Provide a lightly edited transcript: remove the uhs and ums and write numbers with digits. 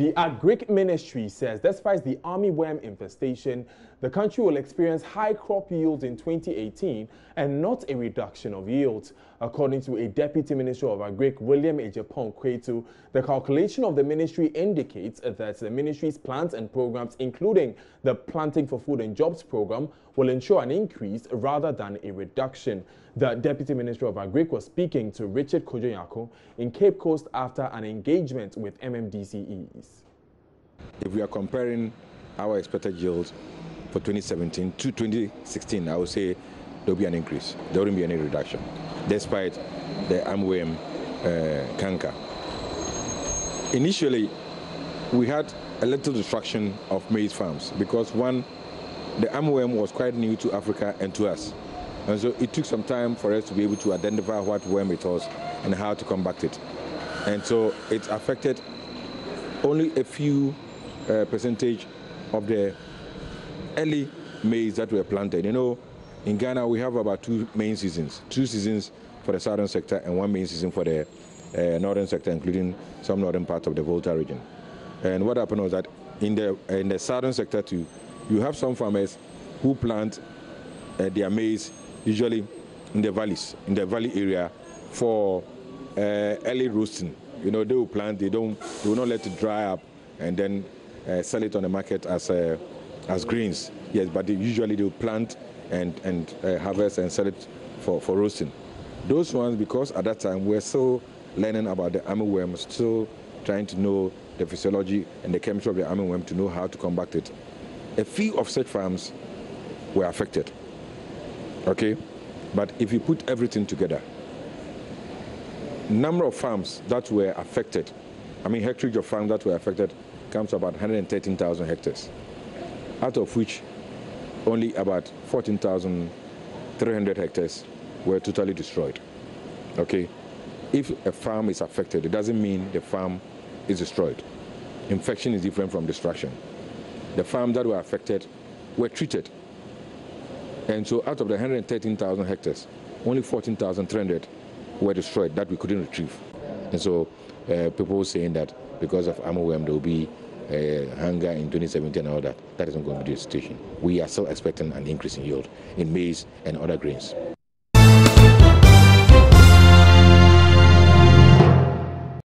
The Agric Ministry says despite the armyworm infestation, the country will experience high crop yields in 2018 and not a reduction of yields. According to a Deputy Minister of Agric, William Ejapong Kwetu, the calculation of the ministry indicates that the ministry's plans and programs, including the Planting for Food and Jobs program, will ensure an increase rather than a reduction. The Deputy Minister of Agric was speaking to Richard Kojoyako in Cape Coast after an engagement with MMDCEs. If we are comparing our expected yields for 2017 to 2016, I would say there will be an increase. There wouldn't be any reduction, despite the armyworm canker. Initially, we had a little destruction of maize farms because, one, the armyworm was quite new to Africa and to us. And so it took some time for us to be able to identify what worm it was and how to combat it. And so it affected only a few percentage of the early maize that were planted. You know, in Ghana we have about two main seasons. 2 seasons for the southern sector and 1 main season for the northern sector, including some northern parts of the Volta region. And what happened was that in the southern sector too, you have some farmers who plant their maize usually in the valleys, in the valley area for early roasting. You know, they will plant, they will not let it dry up and then sell it on the market as grains. Yes, but usually they will plant and harvest and sell it for roasting. Those ones, because at that time we're still learning about the armyworm, still trying to know the physiology and the chemistry of the armyworm to know how to combat it. A few of such farms were affected. Okay, but if you put everything together, number of farms that were affected, hectarage of farms that were affected comes to about 113,000 hectares, out of which only about 14,300 hectares were totally destroyed. Okay, if a farm is affected, it doesn't mean the farm is destroyed. Infection is different from destruction. The farms that were affected were treated. And so out of the 113,000 hectares, only 14,300 were destroyed that we couldn't retrieve. And so people were saying that because of armyworm there will be hunger in 2017 and all that. That isn't going to be the situation. We are still expecting an increase in yield in maize and other grains.